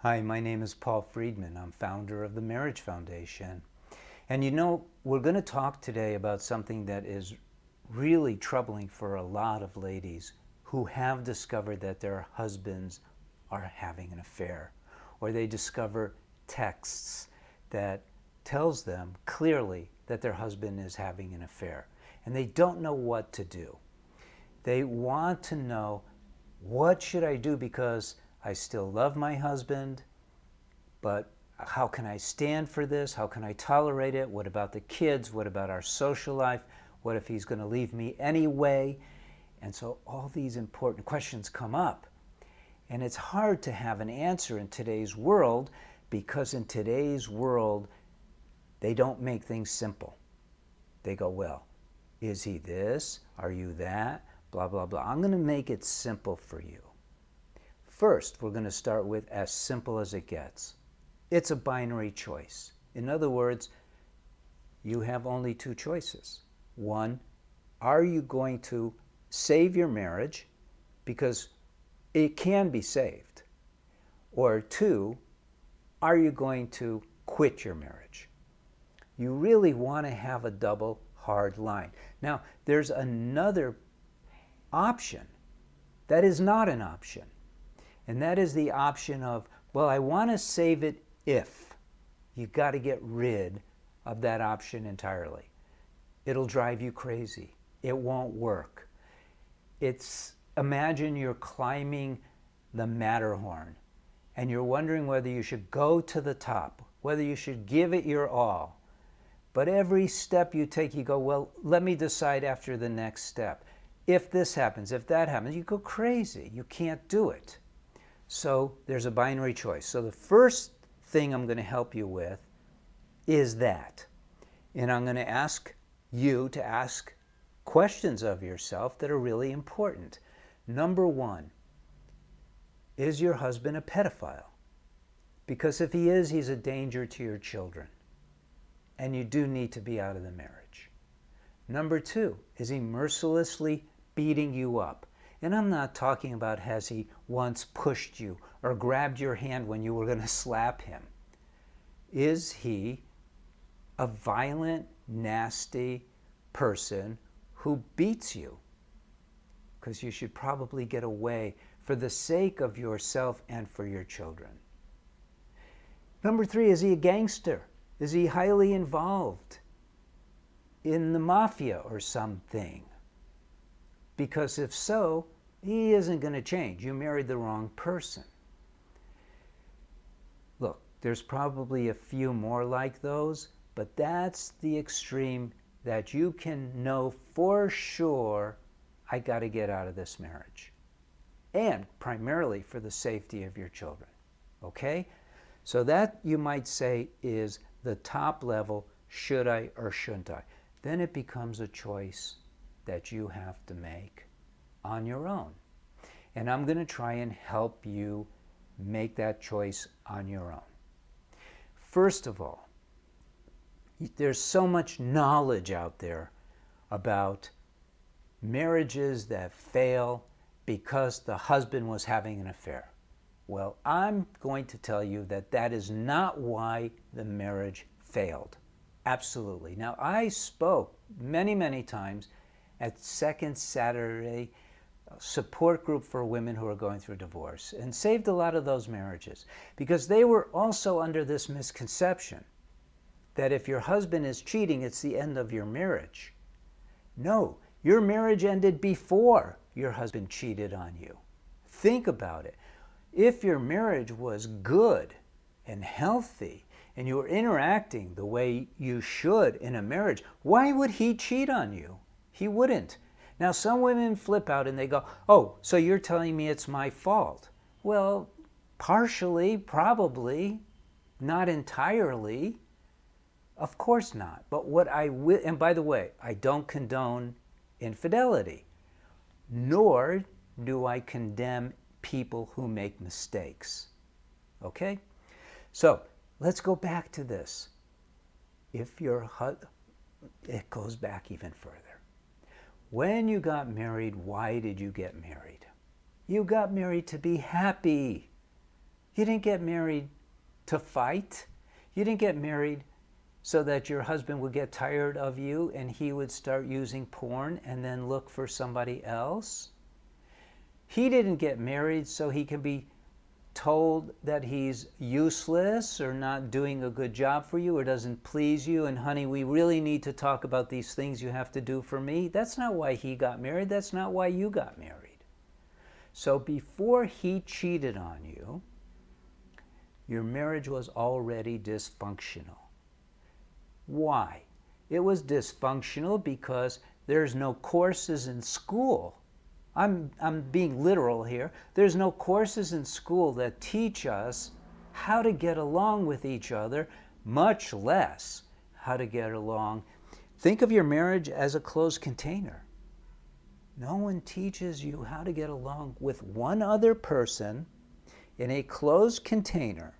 Hi, my name is Paul Friedman. I'm founder of the Marriage Foundation. And we're going to talk today about something that is really troubling for a lot of ladies who have discovered that their husbands are having an affair, or they discover texts that tells them clearly that their husband is having an affair, and they don't know what to do. They want to know, what should I do, because I still love my husband, but how can I stand for this? How can I tolerate it? What about the kids? What about our social life? What if he's going to leave me anyway? And so all these important questions come up. And it's hard to have an answer in today's world, because in today's world, they don't make things simple. They go, well, is he this? Are you that? Blah, blah, blah. I'm going to make it simple for you. First, we're going to start with as simple as it gets. It's a binary choice. In other words, you have only two choices. One, are you going to save your marriage, because it can be saved? Or two, are you going to quit your marriage? You really want to have a double hard line. Now, there's another option that is not an option. And that is the option of, well, I want to save it if. You got to get rid of that option entirely. It'll drive you crazy. It won't work. Imagine you're climbing the Matterhorn and you're wondering whether you should go to the top, whether you should give it your all. But every step you take, you go, well, let me decide after the next step. If this happens, if that happens, you go crazy. You can't do it. So there's a binary choice. So the first thing I'm going to help you with is that. And I'm going to ask you to ask questions of yourself that are really important. Number one, is your husband a pedophile? Because if he is, he's a danger to your children. And you do need to be out of the marriage. Number two, is he mercilessly beating you up? And I'm not talking about, has he once pushed you or grabbed your hand when you were going to slap him? Is he a violent, nasty person who beats you? Because you should probably get away for the sake of yourself and for your children. Number three, is he a gangster? Is he highly involved in the mafia or something? Because if so, he isn't going to change. You married the wrong person. Look, there's probably a few more like those, but that's the extreme that you can know for sure, I got to get out of this marriage. And primarily for the safety of your children. Okay? So that, you might say, is the top level, should I or shouldn't I? Then it becomes a choice that you have to make on your own. And I'm going to try and help you make that choice on your own. First of all, there's so much knowledge out there about marriages that fail because the husband was having an affair. Well, I'm going to tell you that that is not why the marriage failed. Absolutely. Now, I spoke many, many times at Second Saturday support group for women who are going through divorce, and saved a lot of those marriages, because they were also under this misconception that if your husband is cheating, it's the end of your marriage. No, your marriage ended before your husband cheated on you. Think about it. If your marriage was good and healthy, and you were interacting the way you should in a marriage, why would he cheat on you? He wouldn't. Now, some women flip out and they go, oh, so you're telling me it's my fault. Well, partially, probably, not entirely. Of course not. But what I will, and by the way, I don't condone infidelity, nor do I condemn people who make mistakes. Okay? So, let's go back to this. If your husband, it goes back even further. When you got married, why did you get married? You got married to be happy. You didn't get married to fight. You didn't get married so that your husband would get tired of you and he would start using porn and then look for somebody else. He didn't get married so he can be told that he's useless or not doing a good job for you or doesn't please you, and honey, we really need to talk about these things you have to do for me. That's not why he got married. That's not why you got married. So before he cheated on you, your marriage was already dysfunctional. Why? It was dysfunctional because there's no courses in school. I'm being literal here. There's no courses in school that teach us how to get along with each other, much less how to get along. Think of your marriage as a closed container. No one teaches you how to get along with one other person in a closed container.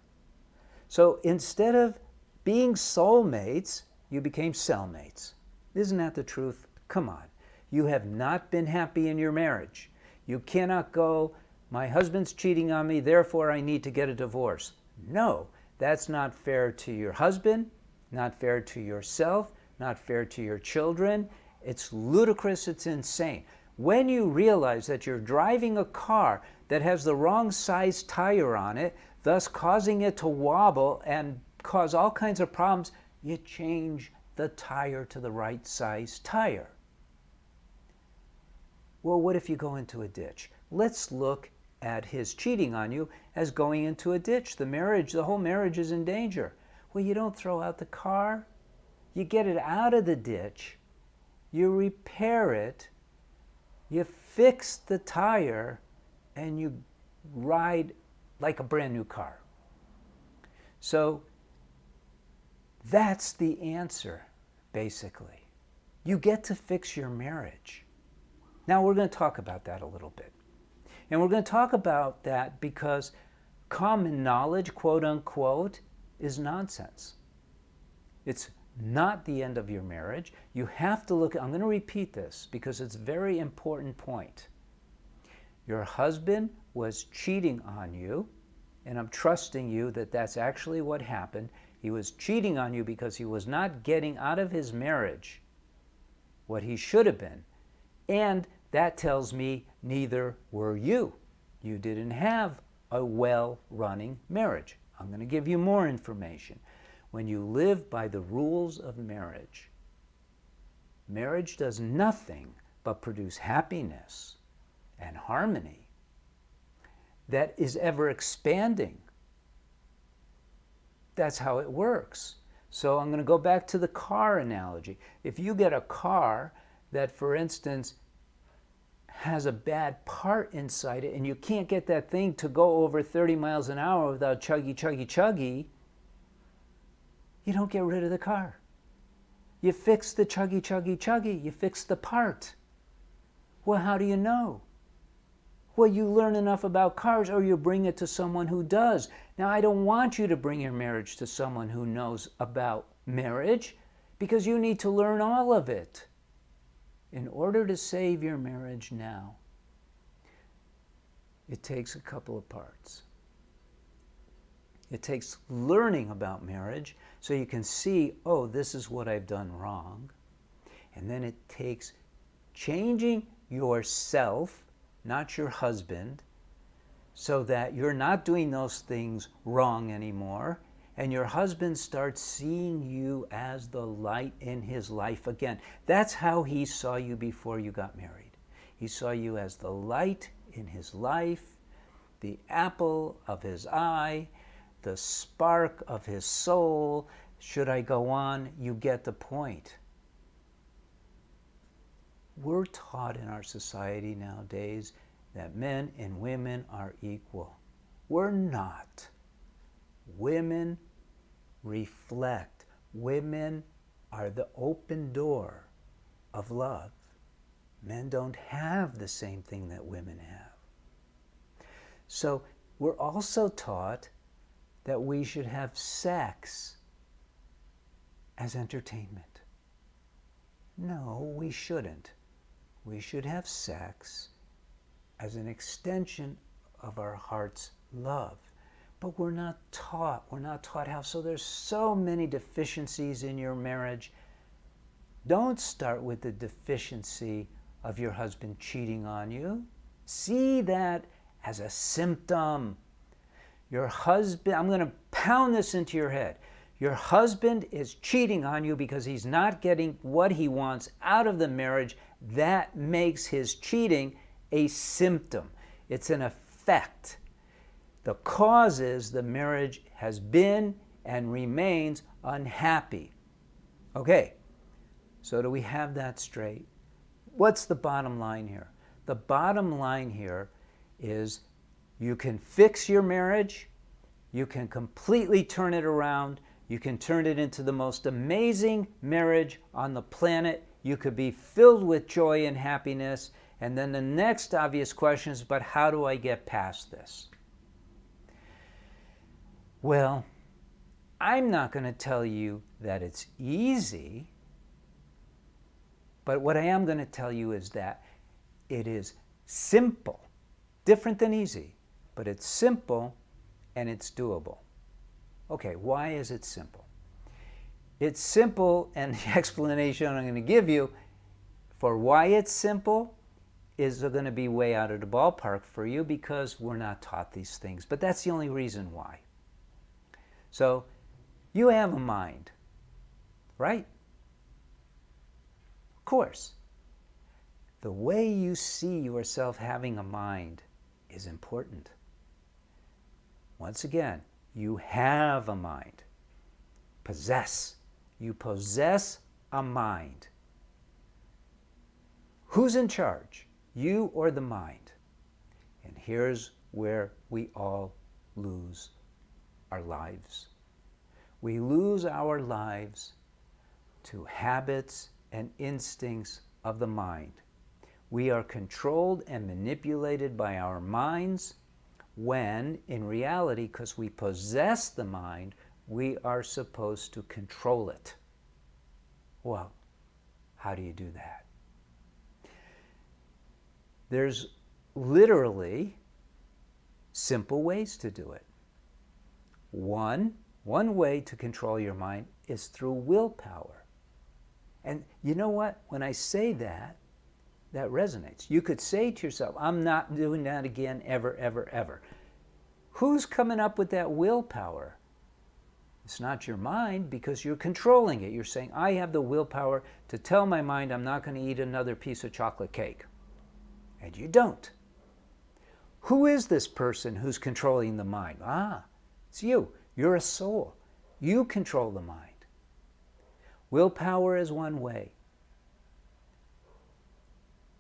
So instead of being soulmates, you became cellmates. Isn't that the truth? Come on. You have not been happy in your marriage. You cannot go, my husband's cheating on me, therefore I need to get a divorce. No, that's not fair to your husband, not fair to yourself, not fair to your children. It's ludicrous, it's insane. When you realize that you're driving a car that has the wrong size tire on it, thus causing it to wobble and cause all kinds of problems, you change the tire to the right size tire. Well, what if you go into a ditch? Let's look at his cheating on you as going into a ditch. The whole marriage is in danger. Well, you don't throw out the car. You get it out of the ditch. You repair it. You fix the tire, and you ride like a brand new car. So that's the answer, basically. You get to fix your marriage. Now we're going to talk about that a little bit. And we're going to talk about that because common knowledge, quote unquote, is nonsense. It's not the end of your marriage. You have to look, I'm going to repeat this because it's a very important point. Your husband was cheating on you, and I'm trusting you that that's actually what happened. He was cheating on you because he was not getting out of his marriage what he should have been. And that tells me neither were you. You didn't have a well-running marriage. I'm going to give you more information. When you live by the rules of marriage, marriage does nothing but produce happiness and harmony that is ever expanding. That's how it works. So I'm going to go back to the car analogy. If you get a car that, for instance, has a bad part inside it and you can't get that thing to go over 30 miles an hour without chuggy, chuggy, chuggy, you don't get rid of the car. You fix the chuggy, chuggy, chuggy. You fix the part. Well, how do you know? Well, you learn enough about cars or you bring it to someone who does. Now, I don't want you to bring your marriage to someone who knows about marriage because you need to learn all of it. In order to save your marriage now, it takes a couple of parts. It takes learning about marriage so you can see, oh, this is what I've done wrong. And then it takes changing yourself, not your husband, so that you're not doing those things wrong anymore. And your husband starts seeing you as the light in his life again. That's how he saw you before you got married. He saw you as the light in his life, the apple of his eye, the spark of his soul. Should I go on? You get the point. We're taught in our society nowadays that men and women are equal. We're not. Women reflect. Women are the open door of love. Men don't have the same thing that women have. So we're also taught that we should have sex as entertainment. No, we shouldn't. We should have sex as an extension of our heart's love. But we're not taught. We're not taught how. So there's so many deficiencies in your marriage. Don't start with the deficiency of your husband cheating on you. See that as a symptom. Your husband, I'm going to pound this into your head. Your husband is cheating on you because he's not getting what he wants out of the marriage. That makes his cheating a symptom. It's an effect. The cause is the marriage has been and remains unhappy. Okay, so do we have that straight? What's the bottom line here? The bottom line here is you can fix your marriage, you can completely turn it around, you can turn it into the most amazing marriage on the planet, you could be filled with joy and happiness, and then the next obvious question is, but how do I get past this? Well, I'm not going to tell you that it's easy, but what I am going to tell you is that it is simple, different than easy, but it's simple and it's doable. Okay, why is it simple? It's simple, and the explanation I'm going to give you for why it's simple is going to be way out of the ballpark for you because we're not taught these things, but that's the only reason why. So, you have a mind, right? Of course. The way you see yourself having a mind is important. Once again, you have a mind. Possess. You possess a mind. Who's in charge? You or the mind? And here's where we all lose our lives. We lose our lives to habits and instincts of the mind. We are controlled and manipulated by our minds when, in reality, because we possess the mind, we are supposed to control it. Well, how do you do that? There's literally simple ways to do it. One way to control your mind is through willpower. And you know what? When I say that, that resonates. You could say to yourself, I'm not doing that again ever, ever, ever. Who's coming up with that willpower? It's not your mind because you're controlling it. You're saying, I have the willpower to tell my mind I'm not going to eat another piece of chocolate cake. And you don't. Who is this person who's controlling the mind? It's you. You're a soul. You control the mind. Willpower is one way.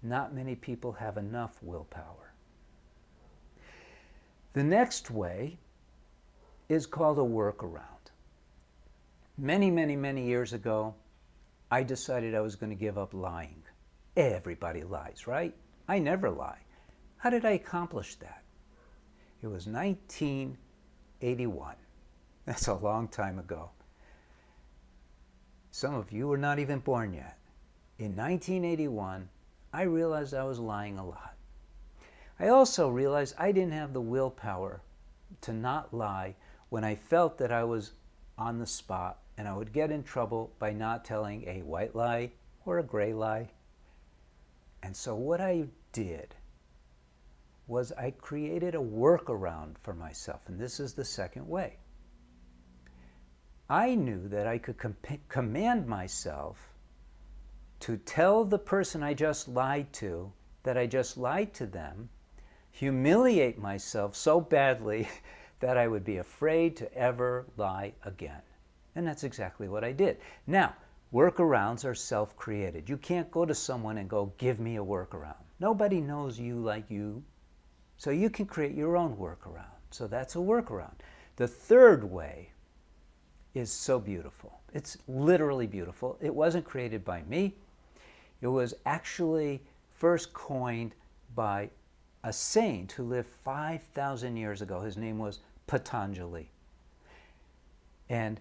Not many people have enough willpower. The next way is called a workaround. Many, many, many years ago, I decided I was going to give up lying. Everybody lies, right? I never lie. How did I accomplish that? It was 1981. That's a long time ago. Some of you were not even born yet. In 1981, I realized I was lying a lot. I also realized I didn't have the willpower to not lie when I felt that I was on the spot and I would get in trouble by not telling a white lie or a gray lie. And so what I did was I created a workaround for myself, and this is the second way. I knew that I could command myself to tell the person I just lied to that I just lied to them, humiliate myself so badly that I would be afraid to ever lie again. And that's exactly what I did. Now, workarounds are self-created. You can't go to someone and go, give me a workaround. Nobody knows you like you, so you can create your own workaround. So that's a workaround. The third way is so beautiful. It's literally beautiful. It wasn't created by me. It was actually first coined by a saint who lived 5,000 years ago. His name was Patanjali. And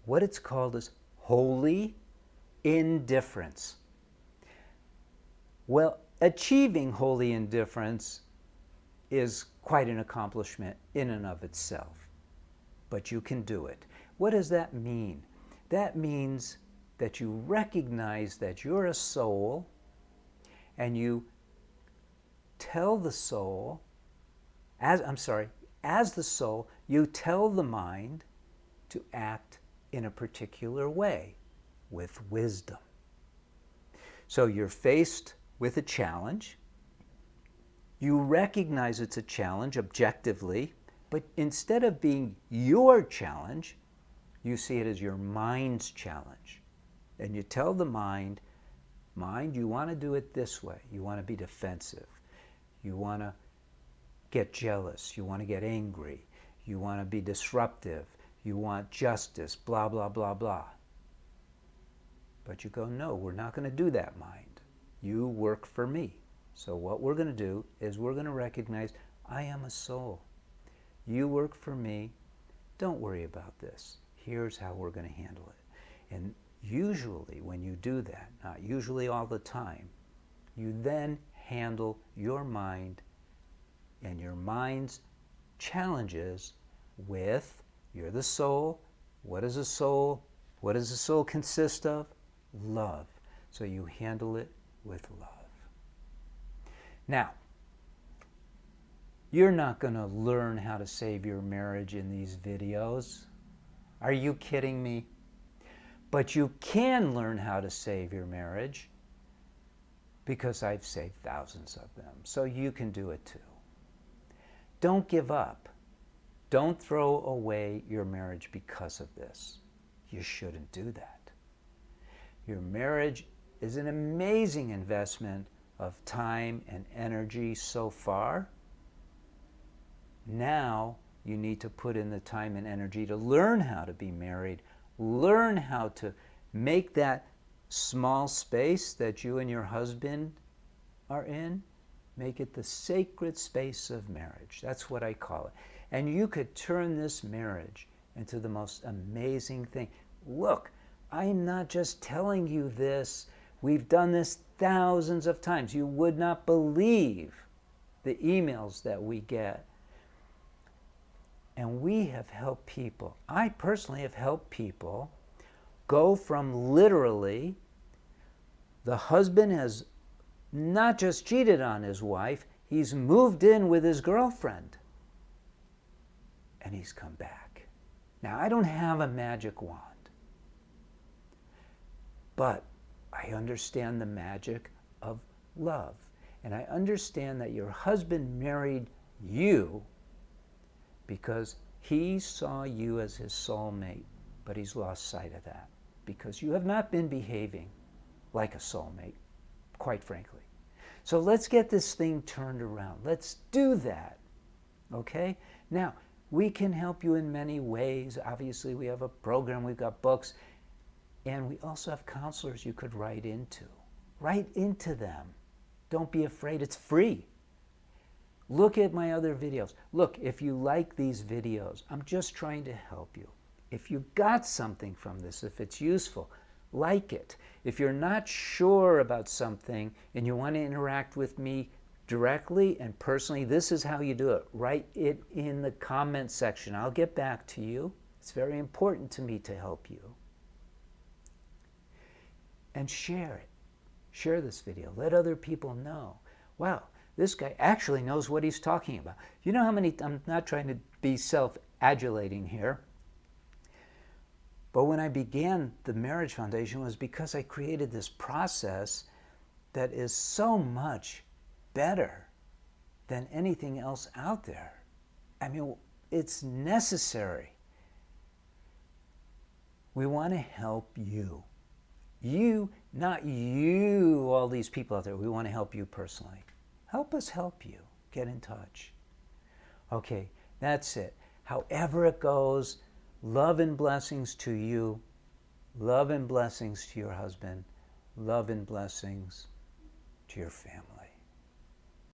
what it's called is holy indifference. Well, achieving holy indifference is quite an accomplishment in and of itself, but you can do it. What does that mean? That means that you recognize that you're a soul, and you tell the soul, as the soul, you tell the mind to act in a particular way with wisdom. So you're faced with a challenge. You recognize it's a challenge objectively, but instead of being your challenge, you see it as your mind's challenge. And you tell the mind, you want to do it this way. You want to be defensive. You want to get jealous. You want to get angry. You want to be disruptive. You want justice, blah, blah, blah, blah. But you go, no, we're not going to do that, mind. You work for me. So what we're going to do is we're going to recognize I am a soul. You work for me. Don't worry about this. Here's how we're going to handle it. And usually when you do that, not usually all the time, you then handle your mind and your mind's challenges with, you're the soul. What does the soul consist of? Love. So you handle it with love. Now, you're not going to learn how to save your marriage in these videos. Are you kidding me? But you can learn how to save your marriage, because I've saved thousands of them. So you can do it too. Don't give up. Don't throw away your marriage because of this. You shouldn't do that. Your marriage is an amazing investment of time and energy so far. Now you need to put in the time and energy to learn how to be married, learn how to make that small space that you and your husband are in, make it the sacred space of marriage. That's what I call it. And you could turn this marriage into the most amazing thing. Look, I'm not just telling you this. We've done this thousands of times. You would not believe the emails that we get. And we have helped people. I personally have helped people go from literally the husband has not just cheated on his wife, he's moved in with his girlfriend. And he's come back. Now, I don't have a magic wand, but I understand the magic of love. And I understand that your husband married you because he saw you as his soulmate, but he's lost sight of that because you have not been behaving like a soulmate, quite frankly. So let's get this thing turned around. Let's do that, okay? Now, we can help you in many ways. Obviously, we have a program, we've got books, and we also have counselors you could write into. Write into them. Don't be afraid. It's free. Look at my other videos. Look, if you like these videos, I'm just trying to help you. If you got something from this, if it's useful, like it. If you're not sure about something and you want to interact with me directly and personally, this is how you do it. Write it in the comment section. I'll get back to you. It's very important to me to help you. And share it. Share this video. Let other people know. Wow, this guy actually knows what he's talking about. You know how many, I'm not trying to be self-adulating here, but when I began the Marriage Foundation was because I created this process that is so much better than anything else out there. I mean, it's necessary. We want to help you. You, not you, all these people out there. We want to help you personally. Help us help you. Get in touch. Okay, that's it. However it goes, love and blessings to you. Love and blessings to your husband. Love and blessings to your family.